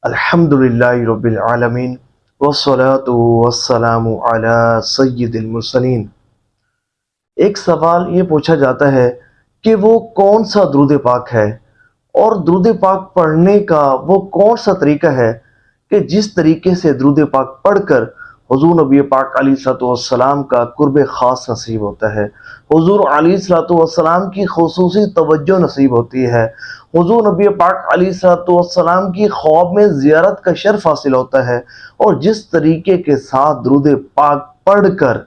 الحمدللہ رب العالمین والصلاة والسلام علی سید المرسلین۔ ایک سوال یہ پوچھا جاتا ہے کہ وہ کون سا درود پاک ہے اور درود پاک پڑھنے کا وہ کون سا طریقہ ہے کہ جس طریقے سے درود پاک پڑھ کر حضور نبی پاک علیہ الصلوۃ والسلام کا قرب خاص نصیب ہوتا ہے، حضور علیہ الصلوۃ والسلام کی خصوصی توجہ نصیب ہوتی ہے، حضور نبی پاک علیہ الصلوۃ والسلام کی خواب میں زیارت کا شرف حاصل ہوتا ہے، اور جس طریقے کے ساتھ درود پاک پڑھ کر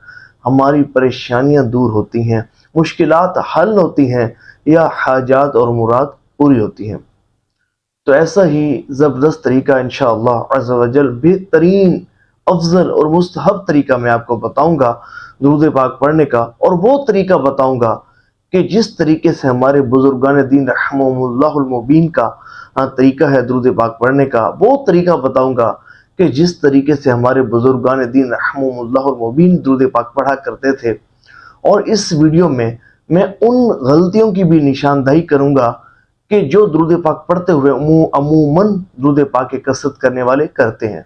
ہماری پریشانیاں دور ہوتی ہیں، مشکلات حل ہوتی ہیں یا حاجات اور مراد پوری ہوتی ہیں۔ تو ایسا ہی زبردست طریقہ انشاءاللہ عز و جل بہترین افضل اور مستحب طریقہ میں آپ کو بتاؤں گا درود پاک پڑھنے کا، اور وہ طریقہ بتاؤں گا کہ جس طریقے سے ہمارے بزرگان دین رحمہم اللہ المبین کا طریقہ ہے درود پاک پڑھنے کا، وہ طریقہ بتاؤں گا کہ جس طریقے سے ہمارے بزرگان دین رحمہم اللہ المبین درود پاک پڑھا کرتے تھے۔ اور اس ویڈیو میں ان غلطیوں کی بھی نشاندہی کروں گا کہ جو درود پاک پڑھتے ہوئے عموماً درود پاک کی کثرت کرنے والے کرتے ہیں۔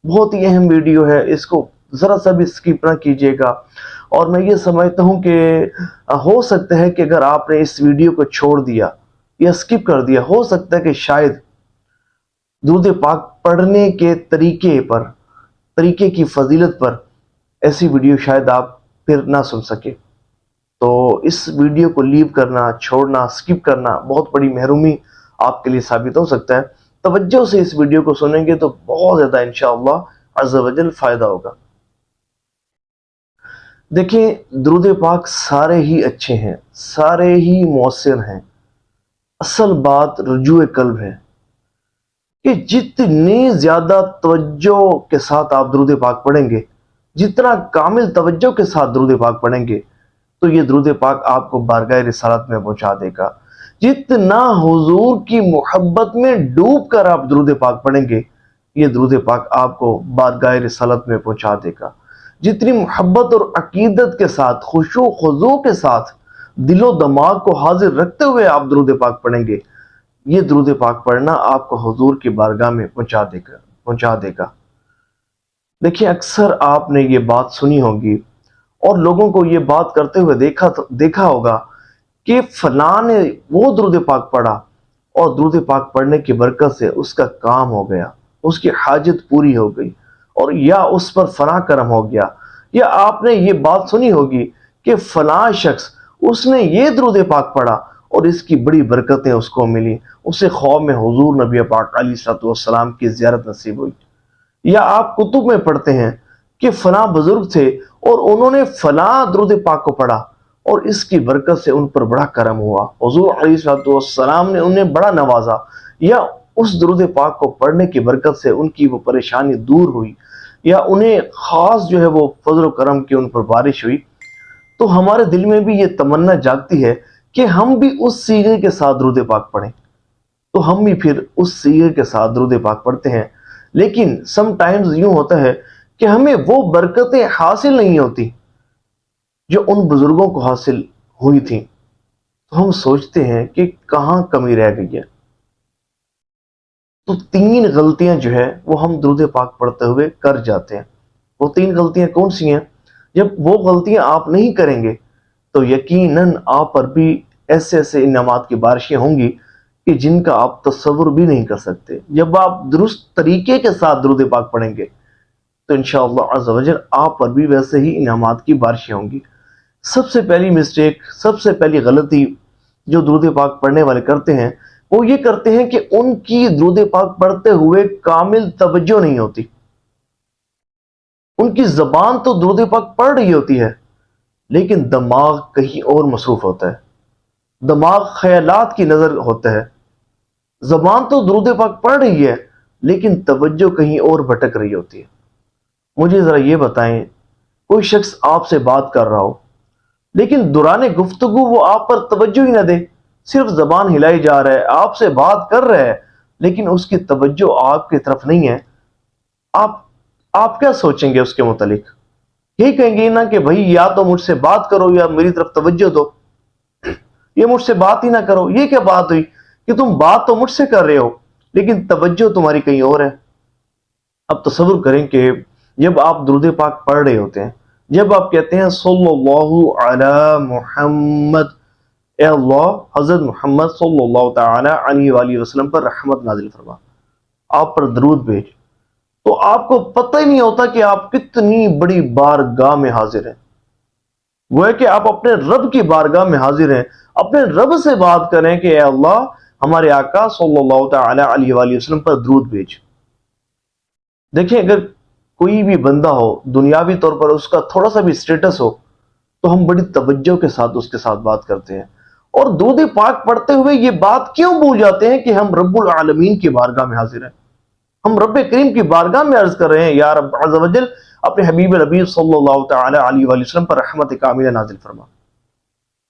بہت ہی اہم ویڈیو ہے، اس کو ذرا سا بھی سکپ نہ کیجیے گا۔ اور میں یہ سمجھتا ہوں کہ ہو سکتا ہے کہ اگر آپ نے اس ویڈیو کو چھوڑ دیا یا سکپ کر دیا، ہو سکتا ہے کہ شاید درود پاک پڑھنے کے طریقے کی فضیلت پر ایسی ویڈیو شاید آپ پھر نہ سن سکے۔ تو اس ویڈیو کو لیو کرنا، چھوڑنا، سکپ کرنا بہت بڑی محرومی آپ کے لیے ثابت ہو سکتا ہے۔ توجہ سے اس ویڈیو کو سنیں گے تو بہت زیادہ انشاءاللہ عز و جل فائدہ ہوگا۔ دیکھیں، درود پاک سارے ہی اچھے ہیں، سارے ہی مؤثر ہیں۔ اصل بات رجوع قلب ہے کہ جتنی زیادہ توجہ کے ساتھ آپ درود پاک پڑھیں گے، جتنا کامل توجہ کے ساتھ درود پاک پڑھیں گے، تو یہ درود پاک آپ کو بارگاہ رسالت میں پہنچا دے گا۔ جتنا حضور کی محبت میں ڈوب کر آپ درود پاک پڑھیں گے، یہ درود پاک آپ کو بارگاہ رسالت میں پہنچا دے گا۔ جتنی محبت اور عقیدت کے ساتھ، خشوع و خضوع کے ساتھ، دل و دماغ کو حاضر رکھتے ہوئے آپ درود پاک پڑھیں گے، یہ درود پاک پڑھنا آپ کو حضور کی بارگاہ میں پہنچا دے گا۔ دیکھیں، اکثر آپ نے یہ بات سنی ہوگی اور لوگوں کو یہ بات کرتے ہوئے دیکھا ہوگا کہ فلاں نے وہ درود پاک پڑھا اور درود پاک پڑھنے کی برکت سے اس کا کام ہو گیا، اس کی حاجت پوری ہو گئی، اور یا اس پر فلاں کرم ہو گیا۔ یا آپ نے یہ بات سنی ہوگی کہ فلاں شخص اس نے یہ درود پاک پڑھا اور اس کی بڑی برکتیں اس کو ملی، اسے خواب میں حضور نبی پاک علیہ الصلوۃ والسلام کی زیارت نصیب ہوئی۔ یا آپ کتب میں پڑھتے ہیں کہ فلاں بزرگ تھے اور انہوں نے فلاں درود پاک کو پڑھا اور اس کی برکت سے ان پر بڑا کرم ہوا، حضور علیہ الصلوۃ والسلام نے انہیں بڑا نوازا، یا اس درود پاک کو پڑھنے کی برکت سے ان کی وہ پریشانی دور ہوئی، یا انہیں خاص جو ہے وہ فضل و کرم کی ان پر بارش ہوئی۔ تو ہمارے دل میں بھی یہ تمنا جاگتی ہے کہ ہم بھی اس صیغے کے ساتھ درود پاک پڑھیں، تو ہم بھی پھر اس صیغے کے ساتھ درود پاک پڑھتے ہیں۔ لیکن سم ٹائمز یوں ہوتا ہے کہ ہمیں وہ برکتیں حاصل نہیں ہوتی جو ان بزرگوں کو حاصل ہوئی تھیں، تو ہم سوچتے ہیں کہ کہاں کمی رہ گئی ہے۔ تو 3 غلطیاں جو ہے وہ ہم درود پاک پڑھتے ہوئے کر جاتے ہیں۔ وہ 3 غلطیاں کون سی ہیں؟ جب وہ غلطیاں آپ نہیں کریں گے تو یقیناً آپ پر بھی ایسے انعامات کی بارشیں ہوں گی کہ جن کا آپ تصور بھی نہیں کر سکتے۔ جب آپ درست طریقے کے ساتھ درود پاک پڑھیں گے تو انشاءاللہ عز و جل آپ پر بھی ویسے ہی انعامات کی بارشیں ہوں گی۔ سب سے پہلی مسٹیک، سب سے پہلی غلطی جو درود پاک پڑھنے والے کرتے ہیں، وہ یہ کرتے ہیں کہ ان کی درود پاک پڑھتے ہوئے کامل توجہ نہیں ہوتی۔ ان کی زبان تو درود پاک پڑھ رہی ہوتی ہے لیکن دماغ کہیں اور مصروف ہوتا ہے، دماغ خیالات کی نظر ہوتا ہے۔ زبان تو درود پاک پڑھ رہی ہے لیکن توجہ کہیں اور بھٹک رہی ہوتی ہے۔ مجھے ذرا یہ بتائیں، کوئی شخص آپ سے بات کر رہا ہو لیکن دوران گفتگو وہ آپ پر توجہ ہی نہ دے، صرف زبان ہلائی جا رہا ہے، آپ سے بات کر رہا ہے لیکن اس کی توجہ آپ کی طرف نہیں ہے، آپ کیا سوچیں گے اس کے متعلق؟ یہی کہیں گے نا کہ بھائی یا تو مجھ سے بات کرو یا میری طرف توجہ دو، یہ مجھ سے بات ہی نہ کرو۔ یہ کیا بات ہوئی کہ تم بات تو مجھ سے کر رہے ہو لیکن توجہ تمہاری کہیں اور ہے۔ اب تصور کریں کہ جب آپ درود پاک پڑھ رہے ہوتے ہیں، جب آپ کہتے ہیں صلی اللہ علی محمد، اے اللہ حضرت محمد صلی اللہ تعالی علیہ وآلہ وسلم پر رحمت نازل فرما، آپ پر درود بھیج، تو آپ کو پتہ ہی نہیں ہوتا کہ آپ کتنی بڑی بارگاہ میں حاضر ہیں۔ وہ ہے کہ آپ اپنے رب کی بارگاہ میں حاضر ہیں، اپنے رب سے بات کریں کہ اے اللہ ہمارے آقا صلی اللہ تعالی علیہ وآلہ وسلم پر درود بھیج۔ دیکھیں، اگر کوئی بھی بندہ ہو دنیاوی طور پر اس کا تھوڑا سا بھی سٹیٹس ہو تو ہم بڑی توجہ کے ساتھ اس کے ساتھ بات کرتے ہیں، اور درود پاک پڑھتے ہوئے یہ بات کیوں بھول جاتے ہیں کہ ہم رب العالمین کی بارگاہ میں حاضر ہیں، ہم رب کریم کی بارگاہ میں عرض کر رہے ہیں یا رب عز و جل اپنے حبیب نبی صلی اللہ تعالی علیہ وآلہ وسلم پر رحمت کاملہ نازل فرما۔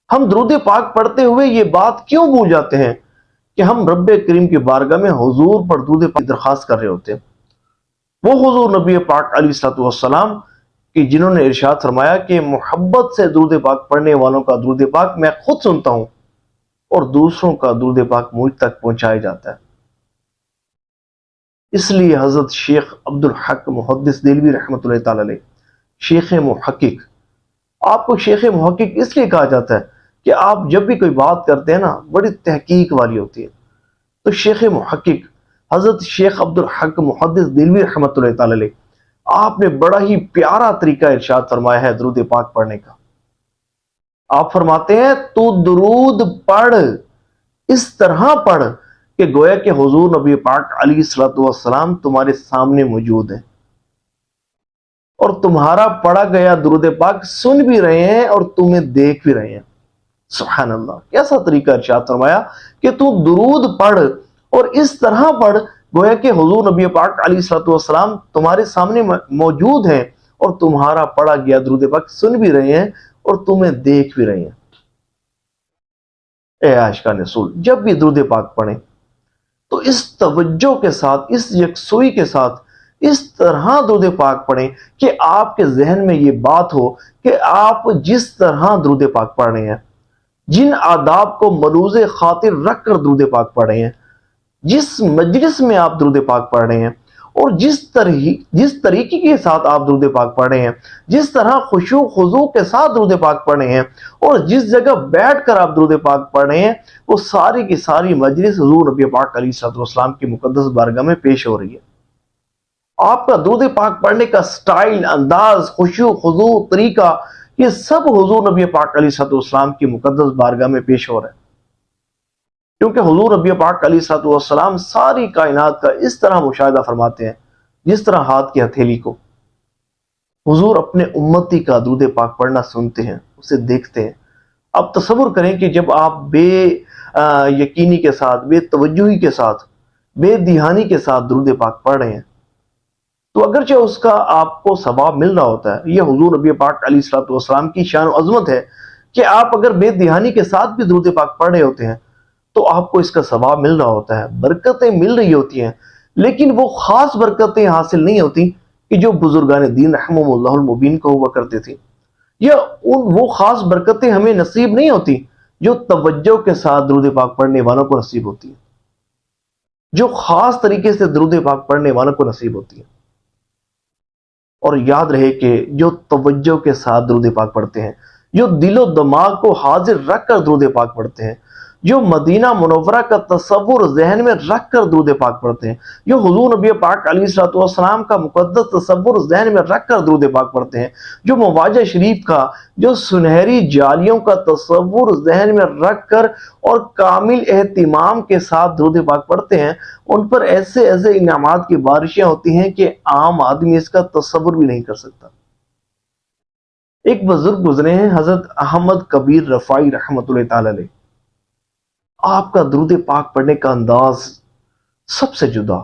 ہم درود پاک پڑھتے ہوئے یہ بات کیوں بھول جاتے ہیں کہ ہم رب کریم کی بارگاہ میں حضور پر درود پاک کی درخواست کر رہے ہوتے ہیں، وہ حضور نبی پاک علیہ الصلوۃ والسلام کہ جنہوں نے ارشاد فرمایا کہ محبت سے درود پاک پڑھنے والوں کا درود پاک میں خود سنتا ہوں اور دوسروں کا درود پاک مجھ تک پہنچایا جاتا ہے۔ اس لیے حضرت شیخ عبد الحق محدث دہلوی رحمۃ اللہ تعالی علیہ، شیخ محقق، آپ کو شیخ محقق اس لیے کہا جاتا ہے کہ آپ جب بھی کوئی بات کرتے ہیں نا بڑی تحقیق والی ہوتی ہے۔ تو شیخ محقق حضرت شیخ عبد الحق محدث دہلوی رحمۃ اللہ تعالی علیہ، آپ نے بڑا ہی پیارا طریقہ ارشاد فرمایا ہے درود پاک پڑھنے کا۔ آپ فرماتے ہیں تو درود پڑھ، اس طرح پڑھ کہ گویا کہ حضور نبی پاک علیہ الصلوۃ والسلام تمہارے سامنے موجود ہیں اور تمہارا پڑھا گیا درود پاک سن بھی رہے ہیں اور تمہیں دیکھ بھی رہے ہیں۔ سبحان اللہ، کیسا طریقہ ارشاد فرمایا کہ تو درود پڑھ اور اس طرح پڑھ گویا کہ حضور نبی پاک علیہ الصلوۃ والسلام تمہارے سامنے موجود ہیں اور تمہارا پڑھا گیا درود پاک سن بھی رہے ہیں اور تمہیں دیکھ بھی رہے ہیں۔ اے عاشقان رسول، جب بھی درود پاک پڑھیں تو اس توجہ کے ساتھ، اس یکسوئی کے ساتھ اس طرح درود پاک پڑھیں کہ آپ کے ذہن میں یہ بات ہو کہ آپ جس طرح درود پاک پڑھ رہے ہیں، جن آداب کو ملوز خاطر رکھ کر درود پاک پڑھ رہے ہیں، جس مجلس میں آپ درود پاک پڑھ رہے ہیں، اور جس طریقے کے ساتھ آپ درود پاک پڑھ رہے ہیں، جس طرح خشوع خضوع کے ساتھ درود پاک پڑھ رہے ہیں، اور جس جگہ بیٹھ کر آپ درود پاک پڑھ رہے ہیں، وہ ساری کی ساری مجلس حضور نبی پاک علیہ الصلوۃ والسلام کی مقدس بارگاہ میں پیش ہو رہی ہے۔ آپ کا درود پاک پڑھنے کا سٹائل، انداز، خشوع خضوع، طریقہ، یہ سب حضور نبی پاک علیہ الصلوۃ والسلام کی مقدس بارگاہ میں پیش ہو رہا ہے، کیونکہ حضور نبی پاک علیہ الصلوۃ والسلام ساری کائنات کا اس طرح مشاہدہ فرماتے ہیں جس طرح ہاتھ کی ہتھیلی کو۔ حضور اپنے امتی کا درود پاک پڑھنا سنتے ہیں، اسے دیکھتے ہیں۔ اب تصور کریں کہ جب آپ بے یقینی کے ساتھ، بے توجہی کے ساتھ، بے دھیانی کے ساتھ درود پاک پڑھ رہے ہیں، تو اگرچہ اس کا آپ کو ثواب مل رہا ہوتا ہے، یہ حضور نبی پاک علیہ الصلوۃ والسلام کی شان و عظمت ہے کہ آپ اگر بے دھیانی کے ساتھ بھی درود پاک پڑھ رہے ہوتے ہیں تو آپ کو اس کا ثواب مل رہا ہوتا ہے، برکتیں مل رہی ہوتی ہیں، لیکن وہ خاص برکتیں حاصل نہیں ہوتی کہ جو بزرگان دین رحمہم اللہ المبین کو ہوا کرتے تھے، یا وہ خاص برکتیں ہمیں نصیب نہیں ہوتی جو توجہ کے ساتھ درود پاک پڑھنے والوں کو نصیب ہوتی ہیں، جو خاص طریقے سے درود پاک پڑھنے والوں کو نصیب ہوتی ہیں۔ اور یاد رہے کہ جو توجہ کے ساتھ درود پاک پڑھتے ہیں، جو دل و دماغ کو حاضر رکھ کر درود پاک پڑھتے ہیں، جو مدینہ منورہ کا تصور ذہن میں رکھ کر درود پاک پڑھتے ہیں، جو حضور نبی پاک علیہ الصلوۃ والسلام کا مقدس تصور ذہن میں رکھ کر درود پاک پڑھتے ہیں، جو مواجہ شریف کا، جو سنہری جالیوں کا تصور ذہن میں رکھ کر اور کامل اہتمام کے ساتھ درود پاک پڑھتے ہیں، ان پر ایسے ایسے انعامات کی بارشیں ہوتی ہیں کہ عام آدمی اس کا تصور بھی نہیں کر سکتا۔ ایک بزرگ گزرے ہیں حضرت احمد کبیر رفاعی رحمۃ اللہ تعالی علیہ، آپ کا درود پاک پڑھنے کا انداز سب سے جدا،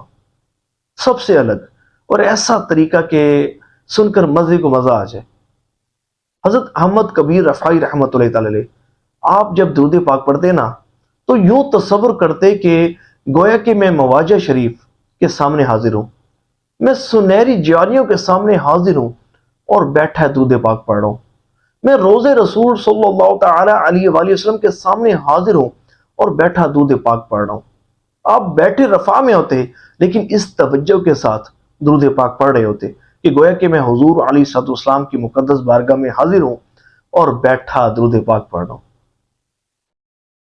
سب سے الگ، اور ایسا طریقہ کہ سن کر مزے کو مزہ آ جائے۔ حضرت احمد کبیر رفاعی رحمۃ اللہ تعالی علیہ، آپ جب درود پاک پڑھتے نا تو یوں تصور کرتے کہ گویا کہ میں مواجہ شریف کے سامنے حاضر ہوں، میں سنہری جالیوں کے سامنے حاضر ہوں اور بیٹھا درود پاک پڑھ رہا ہوں، میں روض رسول صلی اللہ تعالی علیہ وآلہ وسلم کے سامنے حاضر ہوں اور بیٹھا درود پاک پڑھ رہا ہوں۔ آپ بیٹھے رفع میں ہوتے لیکن اس توجہ کے ساتھ درود پاک پڑھ رہے ہوتے کہ گویا کہ میں حضور علیہ الصلوۃ والسلام کی مقدس بارگاہ میں حاضر ہوں اور بیٹھا درود پاک پڑھ رہا ہوں۔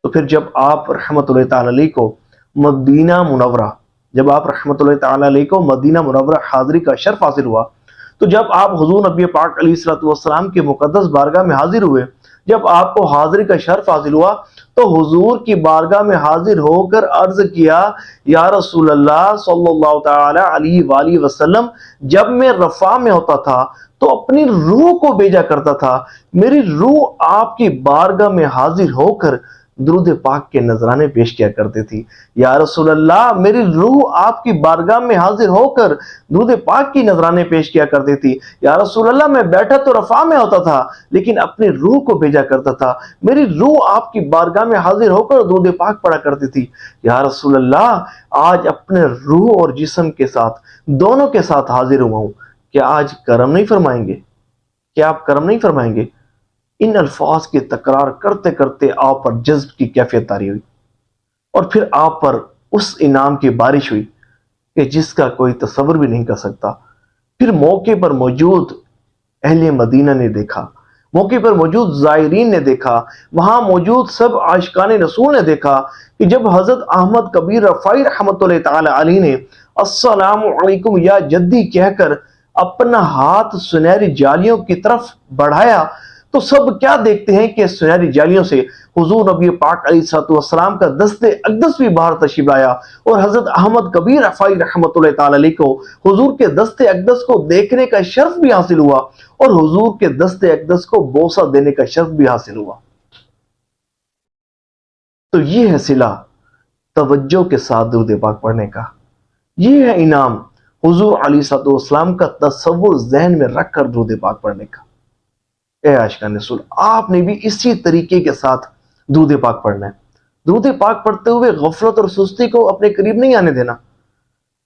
تو پھر جب آپ رحمت اللہ تعالی علیہ کو مدینہ منورہ جب آپ رحمت اللہ تعالی علیہ کو مدینہ منورہ حاضری کا شرف حاصل ہوا، تو جب آپ حضور نبی پاک علیہ الصلوۃ والسلام کے مقدس بارگاہ میں حاضر ہوئے، جب آپ کو حاضری کا شرف حاصل ہوا تو حضور کی بارگاہ میں حاضر ہو کر عرض کیا، یا رسول اللہ صلی اللہ تعالی علیہ وآلہ وسلم، جب میں رفع میں ہوتا تھا تو اپنی روح کو بھیجا کرتا تھا، میری روح آپ کی بارگاہ میں حاضر ہو کر درود پاک کے نذرانے پیش کیا کرتی تھی۔ یا رسول اللہ، میری روح آپ کی بارگاہ میں حاضر ہو کر درود پاک کی نذرانے پیش کیا کرتی تھی۔ یا رسول اللہ، میں بیٹھا تو رفع میں ہوتا تھا لیکن اپنی روح کو بھیجا کرتا تھا، میری روح آپ کی بارگاہ میں حاضر ہو کر درود پاک پڑھا کرتی تھی۔ یا رسول اللہ، آج اپنے روح اور جسم کے ساتھ دونوں کے ساتھ حاضر ہوا ہوں، کیا آج کرم نہیں فرمائیں گے؟ کیا آپ کرم نہیں فرمائیں گے؟ ان الفاظ کی تکرار کرتے کرتے آپ پر جذب کی کیفیت طاری ہوئی اور پھر آپ پر اس انعام کی بارش ہوئی کہ جس کا کوئی تصور بھی نہیں کر سکتا۔ پھر موقع پر موجود اہل مدینہ نے دیکھا، موقع پر موجود زائرین نے دیکھا، وہاں موجود سب عاشقان رسول نے دیکھا کہ جب حضرت احمد کبیر رفاعی رحمۃ اللہ تعالی علیہ نے السلام علیکم یا جدی کہہ کر اپنا ہاتھ سنہری جالیوں کی طرف بڑھایا تو سب کیا دیکھتے ہیں کہ سنہری جالیوں سے حضور نبی پاک علیہ الصلوۃ والسلام کا دست اقدس بھی باہر تشریف لایا، اور حضرت احمد کبیر رفاعی رحمۃ اللہ تعالی علیہ کو حضور کے دست اقدس کو دیکھنے کا شرف بھی حاصل ہوا اور حضور کے دست اقدس کو بوسہ دینے کا شرف بھی حاصل ہوا۔ تو یہ ہے صلہ توجہ کے ساتھ درود پاک پڑھنے کا، یہ ہے انعام حضور علیہ الصلوۃ والسلام کا تصور ذہن میں رکھ کر درود پاک پڑھنے کا۔ اے عاشقان رسول، آپ نے بھی اسی طریقے کے ساتھ درود پاک پڑھنا ہے۔ درود پاک پڑھتے ہوئے غفلت اور سستی کو اپنے قریب نہیں آنے دینا۔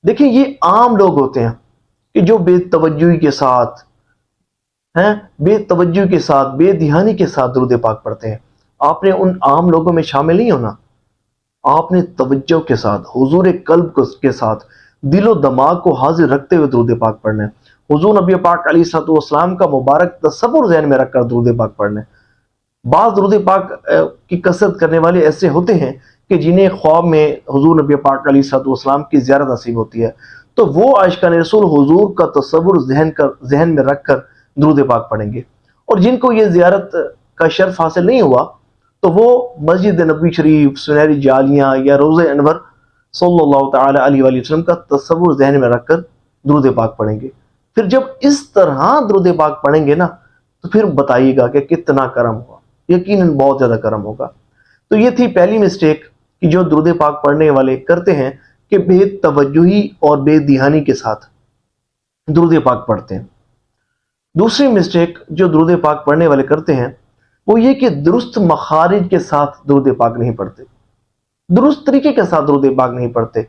دیکھیں، یہ عام لوگ ہوتے ہیں کہ جو بے توجہی کے ساتھ بے دھیانی کے ساتھ درود پاک پڑھتے ہیں۔ آپ نے ان عام لوگوں میں شامل نہیں ہونا، آپ نے توجہ کے ساتھ، حضور قلب کے ساتھ، دل و دماغ کو حاضر رکھتے ہوئے درود پاک پڑھنا ہے۔ حضور نبی پاک علیہ الصلوۃ والسلام کا مبارک تصور ذہن میں رکھ کر درود پاک پڑھنا ہے۔ بعض درود پاک کی کثرت کرنے والے ایسے ہوتے ہیں کہ جنہیں خواب میں حضور نبی پاک علیہ الصلوۃ والسلام کی زیارت نصیب ہوتی ہے، تو وہ عاشقان رسول حضور کا تصور ذہن میں رکھ کر درود پاک پڑھیں گے، اور جن کو یہ زیارت کا شرف حاصل نہیں ہوا تو وہ مسجد نبوی شریف، سنہری جالیاں یا روضہ انور صلی اللہ تعالی علیہ وآلہ وسلم کا تصور ذہن میں رکھ کر درود پاک پڑھیں گے۔ پھر جب اس طرح درود پاک پڑھیں گے نا تو پھر بتائیے گا کہ کتنا کرم ہوا، یقیناً بہت زیادہ کرم ہوگا۔ تو یہ تھی پہلی مسٹیک کہ جو درود پاک پڑھنے والے کرتے ہیں کہ بے توجہی اور بے دھیانی کے ساتھ درود پاک پڑھتے ہیں۔ دوسری مسٹیک جو درود پاک پڑھنے والے کرتے ہیں وہ یہ کہ درست مخارج کے ساتھ درود پاک نہیں پڑھتے، درست طریقے کے ساتھ درود پاک نہیں پڑھتے،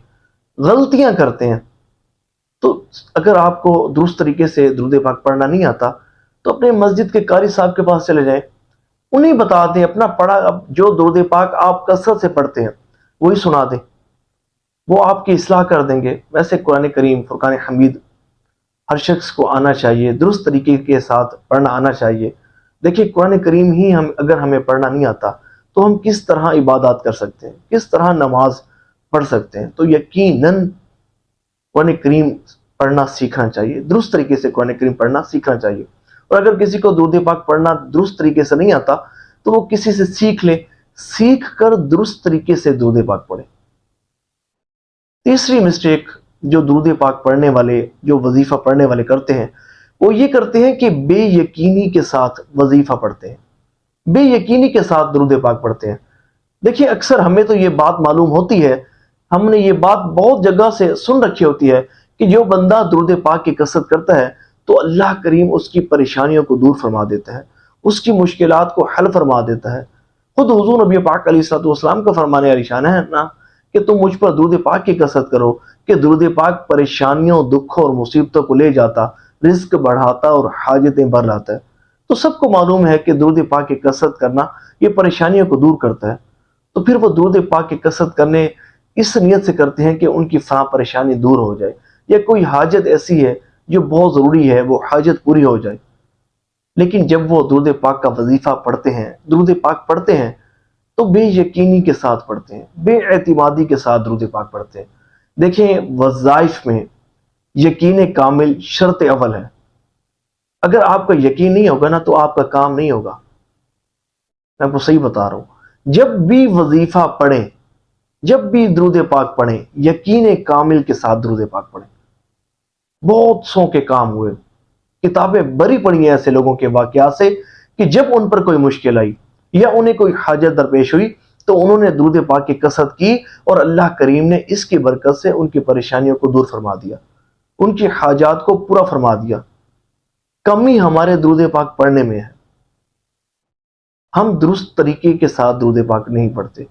غلطیاں کرتے ہیں۔ تو اگر آپ کو درست طریقے سے درود پاک پڑھنا نہیں آتا تو اپنے مسجد کے قاری صاحب کے پاس چلے جائیں، انہیں بتا دیں، اپنا پڑھا جو درود پاک آپ کثرت سے پڑھتے ہیں وہی سنا دیں، وہ آپ کی اصلاح کر دیں گے۔ ویسے قرآن کریم، فرقان حمید ہر شخص کو آنا چاہیے، درست طریقے کے ساتھ پڑھنا آنا چاہیے۔ دیکھیں، قرآن کریم ہی اگر ہمیں پڑھنا نہیں آتا تو ہم کس طرح عبادات کر سکتے ہیں، کس طرح نماز پڑھ سکتے ہیں؟ تو یقیناً قرآن کریم پڑھنا سیکھنا چاہیے، درست طریقے سے قرآن کریم پڑھنا سیکھنا چاہیے۔ اور اگر کسی کو درود پاک پڑھنا درست طریقے سے نہیں آتا تو وہ کسی سے سیکھ لے، سیکھ کر درست طریقے سے درود پاک پڑھے۔ تیسری مسٹیک جو درود پاک پڑھنے والے، جو وظیفہ پڑھنے والے کرتے ہیں وہ یہ کرتے ہیں کہ بے یقینی کے ساتھ وظیفہ پڑھتے ہیں، بے یقینی کے ساتھ درود پاک پڑھتے ہیں۔ دیکھیں، اکثر ہمیں تو یہ بات معلوم ہوتی ہے، ہم نے یہ بات بہت جگہ سے سن رکھی ہوتی ہے کہ جو بندہ درود پاک کی کثرت کرتا ہے تو اللہ کریم اس کی پریشانیوں کو دور فرما دیتا ہے، اس کی مشکلات کو حل فرما دیتا ہے۔ خود حضور نبی پاک علیہ الصلوۃ والسلام کا فرمان عالیشان ہے نا کہ تم مجھ پر درود پاک کی کثرت کرو کہ درود پاک پریشانیوں، دکھوں اور مصیبتوں کو لے جاتا، رزق بڑھاتا اور حاجتیں بھر لاتا ہے۔ تو سب کو معلوم ہے کہ درود پاک کی کثرت کرنا یہ پریشانیوں کو دور کرتا ہے۔ تو پھر وہ درود پاک کی کثرت کرنے اس نیت سے کرتے ہیں کہ ان کی فلاں پریشانی دور ہو جائے، یا کوئی حاجت ایسی ہے جو بہت ضروری ہے وہ حاجت پوری ہو جائے۔ لیکن جب وہ درود پاک کا وظیفہ پڑھتے ہیں، درود پاک پڑھتے ہیں، تو بے یقینی کے ساتھ پڑھتے ہیں، بے اعتمادی کے ساتھ درود پاک پڑھتے ہیں۔ دیکھیں، وظائف میں یقین کامل شرط اول ہے۔ اگر آپ کا یقین نہیں ہوگا نا تو آپ کا کام نہیں ہوگا۔ میں آپ کو صحیح بتا رہا ہوں، جب بھی وظیفہ پڑھیں، جب بھی درود پاک پڑھیں، یقین کامل کے ساتھ درود پاک پڑھیں۔ بہت سو کے کام ہوئے، کتابیں بری پڑی ہیں ایسے لوگوں کے واقعات سے کہ جب ان پر کوئی مشکل آئی یا انہیں کوئی حاجت درپیش ہوئی تو انہوں نے درود پاک کی کثرت کی، اور اللہ کریم نے اس کی برکت سے ان کی پریشانیوں کو دور فرما دیا، ان کی حاجات کو پورا فرما دیا۔ کمی ہمارے درود پاک پڑھنے میں ہے۔ ہم درست طریقے کے ساتھ درود پاک نہیں پڑھتے،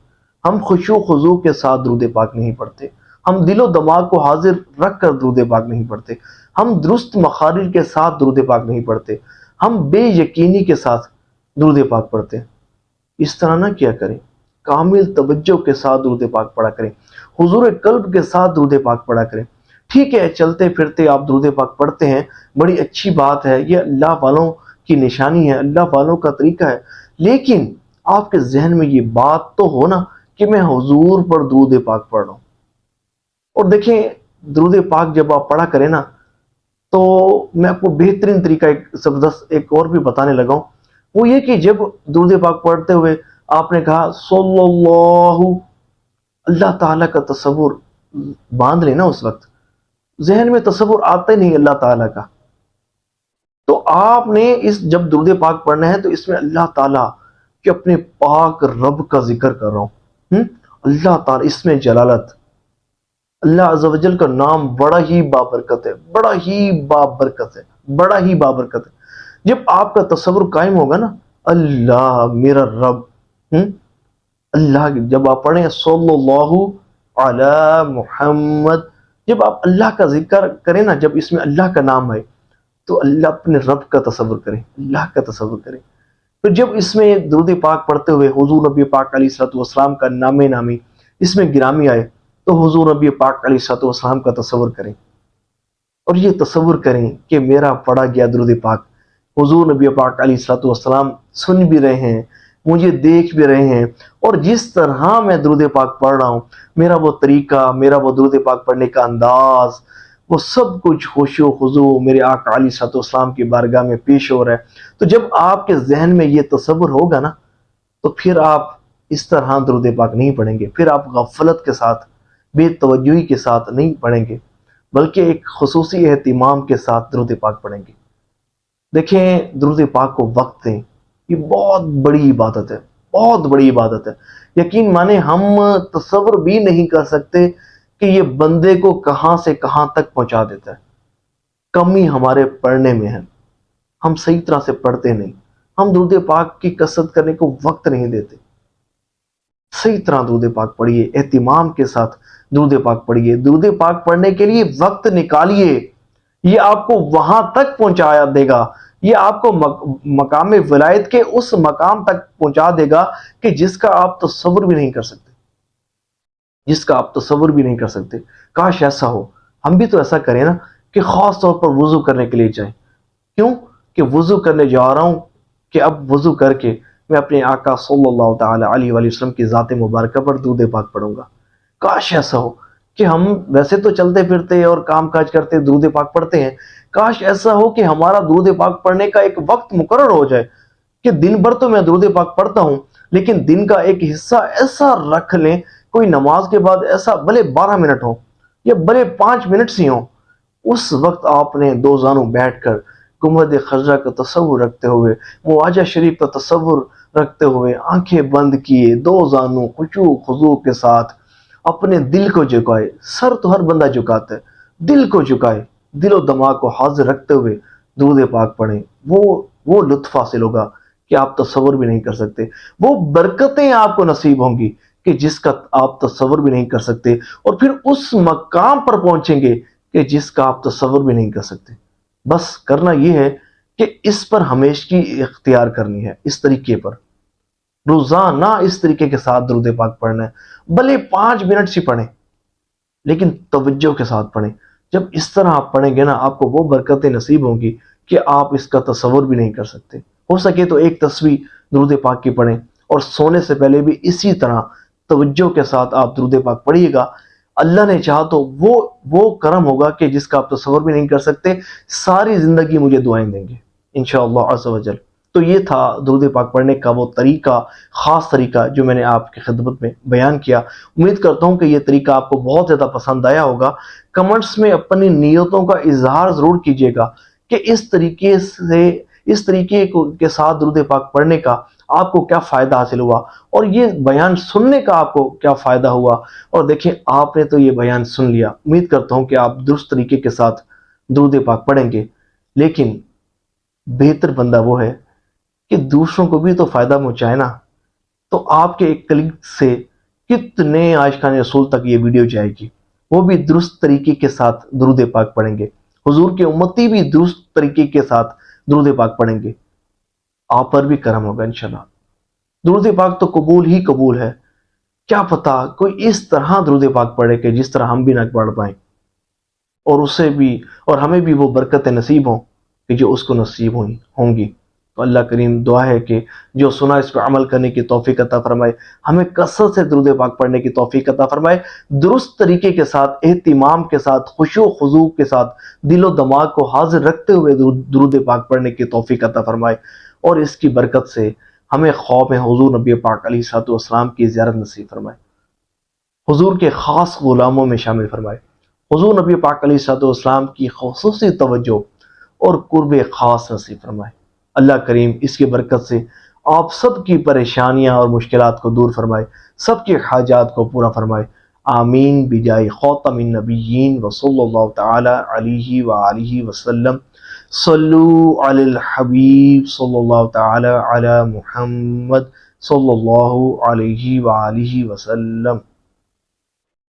ہم خشوع و خضوع کے ساتھ درود پاک نہیں پڑھتے، ہم دل و دماغ کو حاضر رکھ کر درود پاک نہیں پڑھتے، ہم درست مخارج کے ساتھ درود پاک نہیں پڑھتے، ہم بے یقینی کے ساتھ درود پاک پڑھتے ہیں۔ اس طرح نہ کیا کریں، کامل توجہ کے ساتھ درود پاک پڑھا کریں، حضور قلب کے ساتھ درود پاک پڑھا کریں۔ ٹھیک ہے، چلتے پھرتے آپ درود پاک پڑھتے ہیں، بڑی اچھی بات ہے، یہ اللہ والوں کی نشانی ہے، اللہ والوں کا طریقہ ہے، لیکن آپ کے ذہن میں یہ بات تو ہو نا کہ میں حضور پر درود پاک پڑھ رہا ہوں۔ اور دیکھیں، درود پاک جب آپ پڑھا کریں نا تو میں آپ کو بہترین طریقہ ایک زبردست ایک اور بھی بتانے لگا ہوں، وہ یہ کہ جب درود پاک پڑھتے ہوئے آپ نے کہا صلی اللہ تعالیٰ کا تصور باندھ لینا، اس وقت ذہن میں تصور آتا ہی نہیں اللہ تعالیٰ کا، تو آپ نے جب درود پاک پڑھنا ہے تو اس میں اللہ تعالیٰ کہ اپنے پاک رب کا ذکر کر رہا ہوں، اللہ تعالیٰ، اس میں جلالت، اللہ عز و جل کا نام بڑا ہی بابرکت ہے، بڑا ہی بابرکت ہے، بڑا ہی بابرکت ہے۔ جب آپ کا تصور قائم ہوگا نا اللہ میرا رب، اللہ، جب آپ پڑھیں صلی اللہ علی محمد، جب آپ اللہ کا ذکر کریں نا، جب اس میں اللہ کا نام ہے تو اللہ اپنے رب کا تصور کریں، اللہ کا تصور کریں۔ پھر جب اس میں درود پاک پڑھتے ہوئے حضور نبی پاک علیہ الصلوۃ والسلام کا نام نامی اس میں گرامی آئے تو حضور نبی پاک علیہ الصلوۃ والسلام کا تصور کریں، اور یہ تصور کریں کہ میرا پڑھا گیا درود پاک حضور نبی پاک علیہ الصلوۃ والسلام سن بھی رہے ہیں، مجھے دیکھ بھی رہے ہیں، اور جس طرح میں درود پاک پڑھ رہا ہوں، میرا وہ طریقہ، میرا وہ درود پاک پڑھنے کا انداز، وہ سب کچھ خشوع و خضوع میرے آقا علیہ الصلوۃ والسلام کی بارگاہ میں پیش ہو رہا ہے۔ تو جب آپ کے ذہن میں یہ تصور ہوگا نا تو پھر آپ اس طرح درود پاک نہیں پڑھیں گے، پھر آپ غفلت کے ساتھ، بے توجہی کے ساتھ نہیں پڑھیں گے، بلکہ ایک خصوصی اہتمام کے ساتھ درود پاک پڑھیں گے۔ دیکھیں، درود پاک کو وقت دیں، یہ بہت بڑی عبادت ہے، بہت بڑی عبادت ہے۔ یقین مانیں، ہم تصور بھی نہیں کر سکتے کہ یہ بندے کو کہاں سے کہاں تک پہنچا دیتا ہے۔ کمی ہمارے پڑھنے میں ہے، ہم صحیح طرح سے پڑھتے نہیں، ہم درود پاک کی کثرت کرنے کو وقت نہیں دیتے۔ صحیح طرح درود پاک پڑھیے، اہتمام کے ساتھ درود پاک پڑھیے، درود پاک پڑھنے کے لیے وقت نکالیے، یہ آپ کو وہاں تک پہنچایا دے گا، یہ آپ کو مقام ولایت کے اس مقام تک پہنچا دے گا کہ جس کا آپ تصور بھی نہیں کر سکتے، جس کا آپ تصور بھی نہیں کر سکتے۔ کاش ایسا ہو، ہم بھی تو ایسا کریں نا کہ خاص طور پر وضو کرنے کے لیے جائیں۔ کیوں کہ وضو کرنے جا رہا ہوں کہ اب وضو کر کے میں اپنے آقا صلی اللہ تعالی علیہ وآلہ وسلم کی ذات مبارکہ پر درود پاک پڑھوں گا۔ کاش ایسا ہو کہ ہم ویسے تو چلتے پھرتے اور کام کاج کرتے درود پاک پڑھتے ہیں، کاش ایسا ہو کہ ہمارا درود پاک پڑھنے کا ایک وقت مقرر ہو جائے کہ دن بھر تو میں درود پاک پڑھتا ہوں، لیکن دن کا ایک حصہ ایسا رکھ لیں، کوئی نماز کے بعد ایسا، بھلے 12 منٹ ہو یا بھلے 5 منٹ ہی ہوں، اس وقت آپ نے دو زانوں بیٹھ کر گنبد خضرا کا تصور رکھتے ہوئے، مواجہ شریف کا تصور رکھتے ہوئے، آنکھیں بند کیے، دو زانوں خشوع و خضوع کے ساتھ اپنے دل کو جھکائے۔ سر تو ہر بندہ جھکاتا ہے، دل کو جھکائے، دل و دماغ کو حاضر رکھتے ہوئے درود پاک پڑھیں۔ وہ لطف حاصل ہوگا کہ آپ تصور بھی نہیں کر سکتے، وہ برکتیں آپ کو نصیب ہوں گی کہ جس کا آپ تصور بھی نہیں کر سکتے، اور پھر اس مقام پر پہنچیں گے کہ جس کا آپ تصور بھی نہیں کر سکتے۔ بس کرنا یہ ہے کہ اس پر ہمیشگی اختیار کرنی ہے، اس طریقے پر۔ روزانہ اس طریقے کے ساتھ درود پاک پڑھنا ہے، بھلے 5 منٹ سے پڑھیں لیکن توجہ کے ساتھ پڑھیں۔ جب اس طرح آپ پڑھیں گے نا، آپ کو وہ برکتیں نصیب ہوں گی کہ آپ اس کا تصور بھی نہیں کر سکتے۔ ہو سکے تو ایک تسبیح درود پاک کی پڑھیں، اور سونے سے پہلے بھی اسی طرح توجہ کے ساتھ آپ درود پاک پڑھیے گا۔ اللہ نے چاہا تو وہ کرم ہوگا کہ جس کا آپ تصور بھی نہیں کر سکتے، ساری زندگی مجھے دعائیں دیں گے انشاءاللہ عز و جل۔ تو یہ تھا درود پاک پڑھنے کا وہ طریقہ، خاص طریقہ جو میں نے آپ کی خدمت میں بیان کیا۔ امید کرتا ہوں کہ یہ طریقہ آپ کو بہت زیادہ پسند آیا ہوگا۔ کمنٹس میں اپنی نیتوں کا اظہار ضرور کیجیے گا کہ اس طریقے کے ساتھ درود پاک پڑھنے کا آپ کو کیا فائدہ حاصل ہوا، اور یہ بیان سننے کا آپ کو کیا فائدہ ہوا۔ اور دیکھیں، آپ نے تو یہ بیان سن لیا، امید کرتا ہوں کہ آپ درست طریقے کے ساتھ درود پاک پڑھیں گے، لیکن بہتر بندہ وہ ہے کہ دوسروں کو بھی تو فائدہ پہنچائے نا۔ تو آپ کے ایک کلک سے کتنے عاشقان رسول تک یہ ویڈیو جائے گی، وہ بھی درست طریقے کے ساتھ درود پاک پڑھیں گے، حضور کے امتی بھی درست طریقے کے ساتھ درود پاک پڑھیں گے، آپ پر بھی کرم ہوگا انشاءاللہ۔ درود پاک تو قبول ہی قبول ہے، کیا پتا کوئی اس طرح درود پاک پڑھے کہ جس طرح ہم بھی نہ پڑھ پائیں، اور ہمیں بھی وہ برکتیں نصیب ہوں کہ جو اس کو نصیب ہوں گی۔ تو اللہ کریم دعا ہے کہ جو سنا اس پہ عمل کرنے کی توفیق عطا فرمائے، ہمیں کثرت سے درود پاک پڑھنے کی توفیق عطا فرمائے، درست طریقے کے ساتھ، اہتمام کے ساتھ، خشوع و خضوع کے ساتھ، دل و دماغ کو حاضر رکھتے ہوئے درود پاک پڑھنے کی توفیق عطا فرمائے، اور اس کی برکت سے ہمیں خوف میں حضور نبی پاک علیہ الصلوۃ والسلام کی زیارت نصیب فرمائے، حضور کے خاص غلاموں میں شامل فرمائے، حضور نبی پاک علیہ الصلوۃ والسلام کی خصوصی توجہ اور قرب خاص نصیب فرمائے۔ اللہ کریم اس کی برکت سے آپ سب کی پریشانیاں اور مشکلات کو دور فرمائے، سب کی حاجات کو پورا فرمائے، آمین بجائے خاتم النبیین وصلی اللہ تعالی علیہ وآلہ وسلم۔ صلو علی الحبیب صلی اللہ تعالی علی محمد صلی اللہ علیہ وآلہ وسلم۔